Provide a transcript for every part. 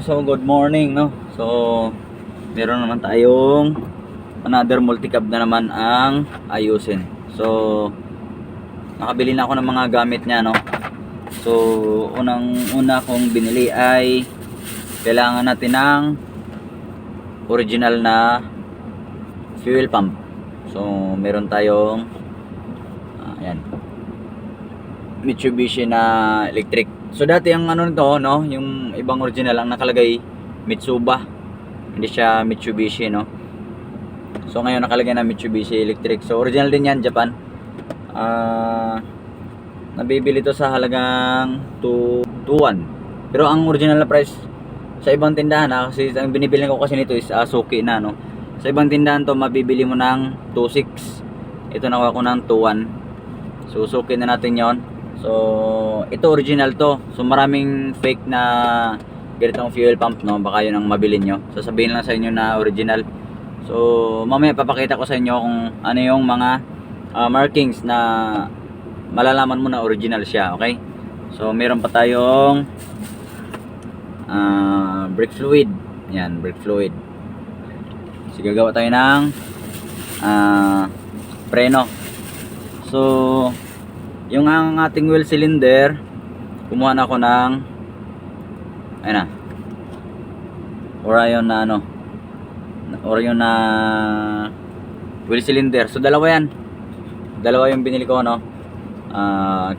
So good morning, no. So meron naman tayong another multi-cab na naman ang ayusin. So nakabili na ako ng mga gamit niya, no. So una kong binili ay kailangan natin ng original na fuel pump. So meron tayong ayan, Mitsubishi na electric. So dati ang ano nito, no, yung ibang original ang nakalagay Mitsuba. Hindi siya Mitsubishi, no. So ngayon nakalagay na Mitsubishi electric. So original din yan, Japan. Nabibili to sa halagang 221. Pero ang original na price sa ibang tindahan, kasi ang binibili ko kasi nito is Suki na, no. Sa ibang tindahan to mabibili mo ng 26. Ito nakuha ko ng 21. So Suki na natin 'yon. So ito original to. So maraming fake na ganitong fuel pump, no. Baka yun ang mabili nyo. So sabihin lang sa inyo na original. So mamaya papakita ko sa inyo kung ano yung mga markings na malalaman mo na original siya, okay? So meron pa tayong brake fluid. Yan, brake fluid. So gagawa tayo ng preno. So yung ang ating wheel cylinder, kumuha na ako ng ayun na, Orion na ano, Orion na wheel cylinder. So dalawa yan, dalawa yung binili ko, no.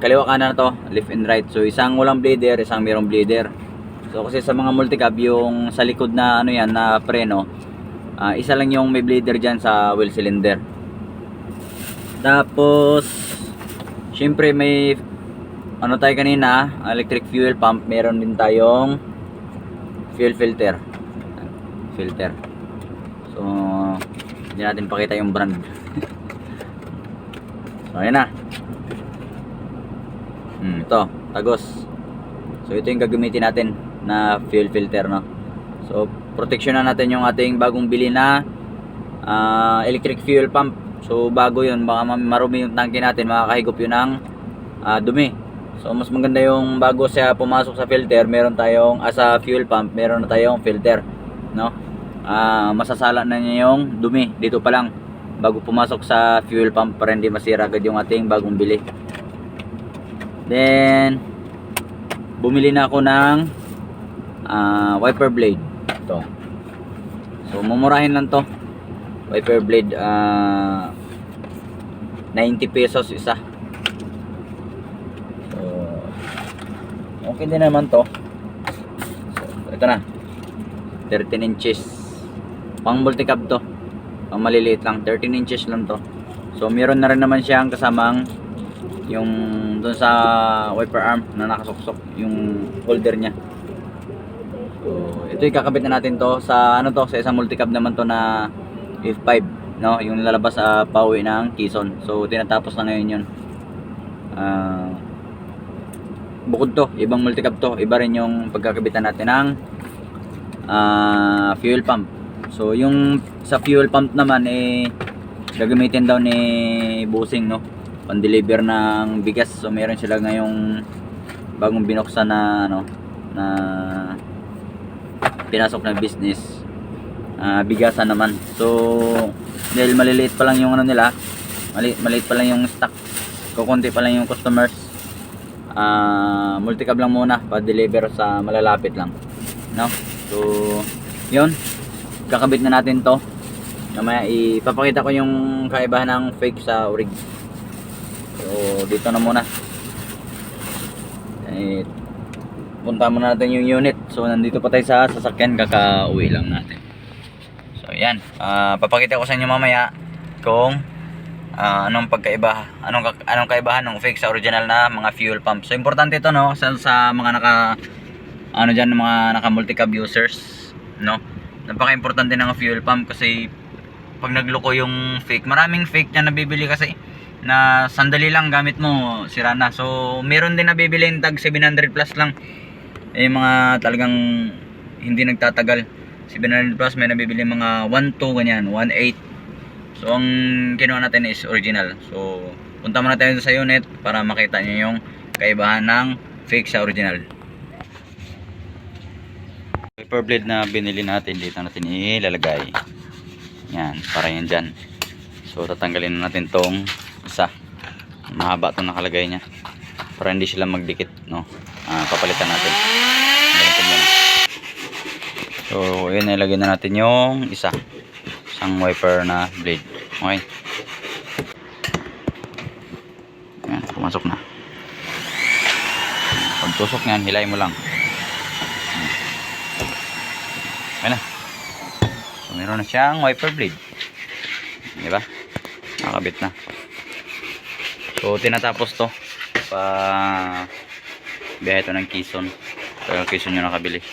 Kaliwa kanan na to, left and right. So isang walang bleeder, isang mayroong bleeder. So kasi sa mga multi-cab, yung sa likod na ano yan, na preno, isa lang yung may bleeder dyan sa wheel cylinder. Tapos syempre may ano tayo kanina, electric fuel pump. Meron din tayong fuel filter. So hindi natin pakita yung brand. So ayan na. Ito, Tagos. So ito yung gagamitin natin na fuel filter, no. So proteksyonan natin yung ating bagong bili na electric fuel pump. So bago yun, baka marumi yung tangke natin, makakahigop yun ng dumi. So mas maganda yung bago siya pumasok sa filter, meron tayong sa fuel pump, meron na tayong filter, no. Masasala na niya yung dumi dito pa lang bago pumasok sa fuel pump para hindi masira agad yung ating bagong bili. Then bumili na ako ng wiper blade. Ito. So mumurahin lang to. Wiper blade, 90 pesos isa. So okay din naman to. So ito na, 13 inches. Pang multi-cab to, pang maliliit lang, 13 inches lang to. So meron na rin naman siyang kasamang yung doon sa wiper arm na nakasuksok yung holder niya. So ito ikakabit na natin to sa ano to, sa isang multi-cab naman to na F5, no, yung lalabas sa pauwi ng Quezon. So tinatapos na ngayon yun. Bukod to, ibang multi-cab to, iba rin yung pagkakabitan natin ng fuel pump. So yung sa fuel pump naman gagamitin daw ni Busing, no, pan-deliver ng bigas. So meron sila ngayong bagong binuksan na ano, na pinasok na business, bigasan naman. So dahil maliliit pa lang yung ano nila, maliit pa lang yung stock, kukunti pa lang yung customers, multi-cab lang muna pa-deliver sa malalapit lang, no. So yun, kakabit na natin to. Mamaya ipapakita ko yung kaibahan ng fake sa orig. So dito na muna, punta muna natin yung unit. So nandito pa tayo sa sasakyan, kakauwi lang natin. So yan, papakita ko sa inyo mamaya kung anong pagkaiba, anong kaibahan ng fake sa original na mga fuel pump. So importante ito, no, sa mga ano dyan, mga naka multi-cab users, no. Napaka-importante ng fuel pump kasi pag nagloko yung fake. Maraming fake na nabibili kasi na sandali lang gamit mo sira na. So meron din nabibili yung tag 700 plus lang, mga talagang hindi nagtatagal. 700 plus may nabibili mga 1.2 ganyan, 1.8. So ang kinuha natin is original. So punta muna tayo sa unit para makita nyo yung kaibahan ng fake sa original. Paper blade na binili natin dito natin ilalagay. Yan, para yan dyan. So tatanggalin na natin tong isa. Mahaba itong nakalagay nya para hindi sila magdikit, no? Papalitan natin. Ganito muna. So yun, ilagay na natin yung isang wiper na blade. Okay, yan, pumasok na. Pag tusok nyan, hilay mo lang. Ayan na. So meron na siyang wiper blade, diba? Nakakabit na. So tinatapos to pa biyahe ito ng Quezon. Kaya Quezon yung nakabili.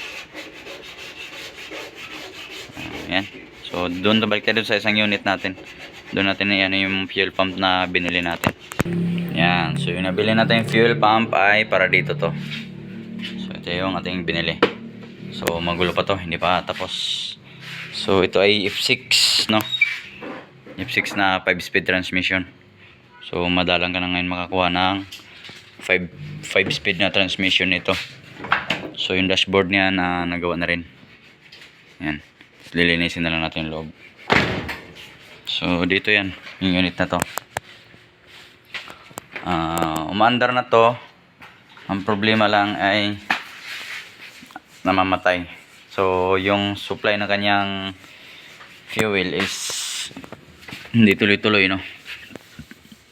Ayan. So doon balik tayo sa isang unit natin. Doon natin yung fuel pump na binili natin. Ayan. So yung nabili natin yung fuel pump ay para dito to. So ito yung ating binili. So magulo pa to, hindi pa tapos. So ito ay F6, no? F6 na 5-speed transmission. So madalang ka na ngayon makakuha ng 5-speed na transmission ito. So yung dashboard niya na nagawa na rin. Yan. Lilinisin na lang natin yung loob. So dito yan, yung unit na to. Umaandar na to. Ang problema lang ay namamatay. So yung supply na kanyang fuel is hindi tuloy-tuloy, no?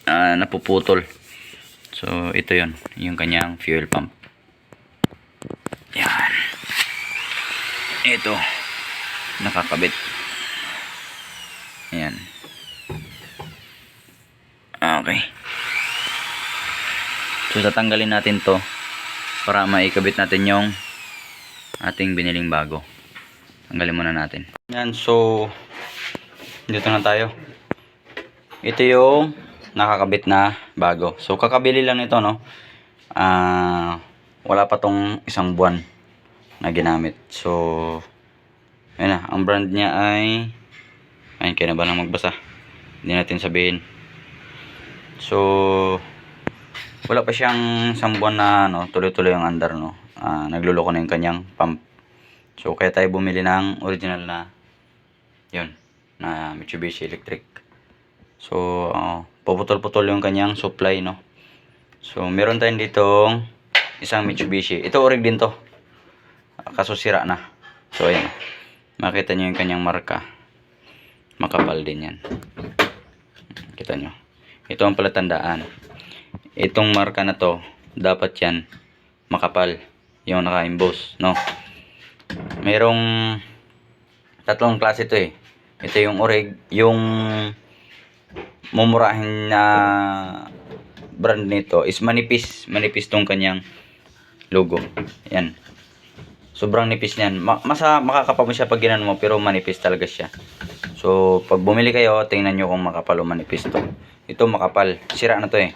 Napuputol. So ito yon, yung kanyang fuel pump. Yan. Ito nakakabit. Ayan. Okay. So tatanggalin natin to para maikabit natin yung ating biniling bago. Tanggalin muna natin. Yan, so dito na tayo. Ito yung nakakabit na bago. So kakabili lang ito, no? Wala pa tong isang buwan na ginamit. So ayun na, ang brand niya ay, ayun, kaya na ba lang magbasa? Hindi natin sabihin. So wala pa siyang isang buwan na, no, tuloy-tuloy yung andar, no? Nagluloko na yung kanyang pump. So kaya tayo bumili ng original na yun, na Mitsubishi Electric. So puputol-putol yung kanyang supply, no? So meron tayong ditong isang Mitsubishi. Ito orig din to, kaso sira na. So ayan, makita nyo yung kanyang marka, makapal din yan. Kita nyo, ito ang palatandaan. Itong marka na to, dapat yan makapal, yung naka-emboss, no? Merong tatlong klase to eh. Ito yung orig, yung mumurahin na brand nito is manipis tong kanyang logo. Yan, sobrang nipis niyan. Makakapa mo siya pag ginano mo, pero manipis talaga siya. So pag bumili kayo, tingnan nyo kung makapal o manipis to. Ito makapal, sira na to eh.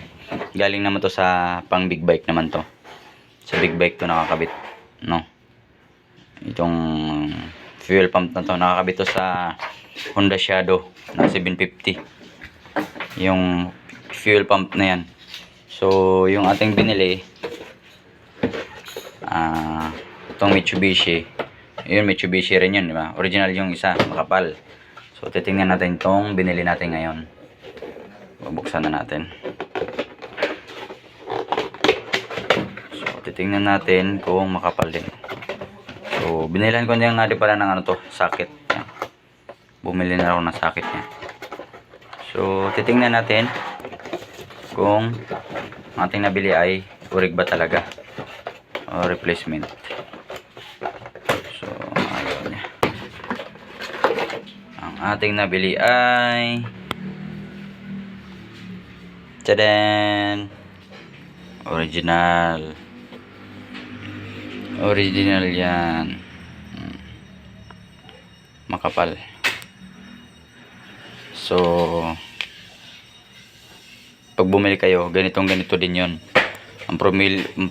Galing naman to sa pang big bike naman to. Sa big bike to nakakabit, no? Itong fuel pump na to nakakabit to sa Honda Shadow na 750. Yung fuel pump na yan. So yung ating binili, itong Mitsubishi, yun, Mitsubishi rin yun, di ba? Original yung isa, makapal. So titingnan natin itong binili natin ngayon. Bubuksan na natin. So titingnan natin kung makapal din. So binilan ko niya nga di pala ng ano to, socket. Yan. Bumili na ako ng socket niya. So titingnan natin kung ating nabili ay orig ba talaga o replacement. So ayun niya. Ang ating nabili ay tadan, original yan. Makapal. So, pag bumili kayo, ganito din yon. Ang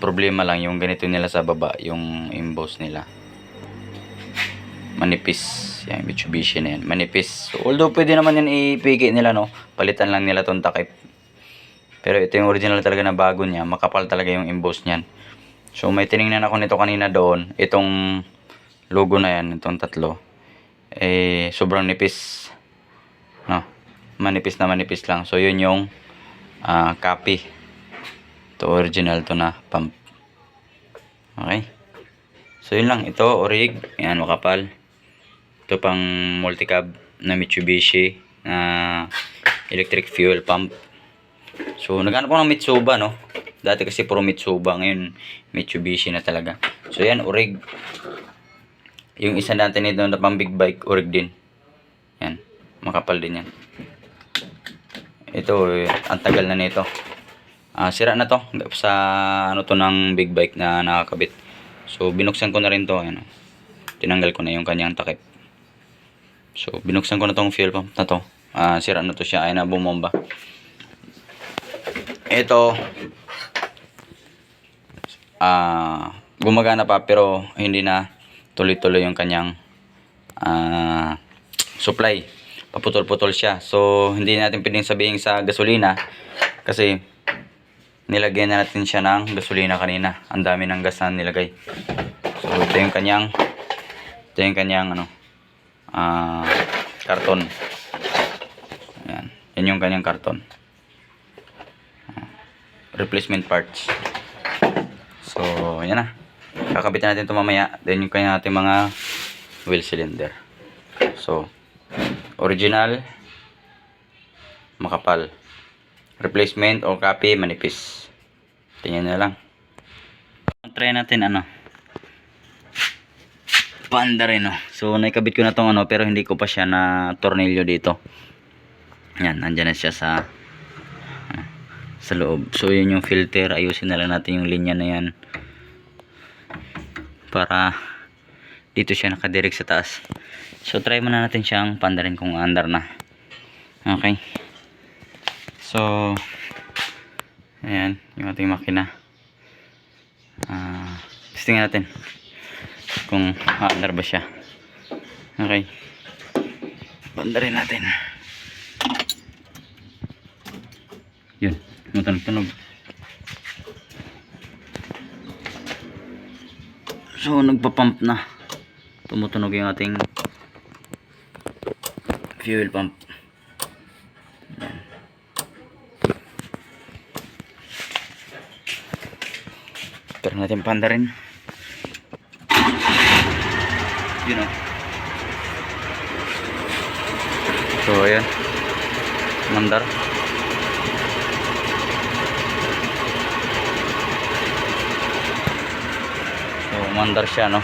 problema lang yung ganito nila sa baba, yung emboss nila. Manipis. Yan, Mitsubishi na yan. Manipis. So, although pwede naman yan ipigi nila, no? Palitan lang nila tong takip. Pero ito yung original talaga na bago niya. Makapal talaga yung emboss niyan. So, may tiningnan ako nito kanina doon. Itong logo na yan, itong tatlo. Eh, sobrang nipis. No? Manipis na manipis lang. So, yun yung copy. Ito original to na pump. Okay? So, yun lang. Ito, orig. Yan, makapal. Ito pang multicab na Mitsubishi na electric fuel pump. So, naghanap ko ng Mitsuba, no? Dati kasi puro Mitsuba. Ngayon, Mitsubishi na talaga. So, yan, orig. Yung isa natin nito na pang big bike, orig din. Yan. Makapal din yan. Ito, ang tagal na nito. Sira na to. Sa ano to ng big bike na nakakabit. So, binuksan ko na rin to. Ayan. Tinanggal ko na yung kanyang takip. So, binuksan ko na tong fuel pump na to. Sira na to siya. Ay na bumomba. Ito, gumagana pa pero hindi na tuloy-tuloy yung kanyang supply. Paputol-putol siya. So, hindi natin pwedeng sabihin sa gasolina kasi nilagyan na natin siya ng gasolina kanina. Ang dami ng gas na nilagay. So, ito yung kanyang ano, karton. Ayan. Yan yung kanyang karton. Replacement parts. So, yan na. Kakabitan natin ito mamaya. Then yung kanya natin mga wheel cylinder. So, original, makapal. Replacement or copy, manipis. Tingnan na lang. Try natin ano. Panda rin, no. So, naikabit ko na tong ano, pero hindi ko pa siya na tornilyo dito. Yan, nandyan na siya sa loob. So, yun yung filter. Ayusin na lang natin yung linya na yan. Para dito siya nakadirect sa taas. So, try muna natin siyang panda rin kung andar na. Okay. So, ayan, yung ating makina. Testingin natin kung andar ba siya. Okay. Bandarin natin. Yun, tunog. So, nagpa-pump na. Tumutunog yung ating fuel pump. Pero natin panda rin. Yun, oh. So, ayan. Mandar. So, mandar siya, no?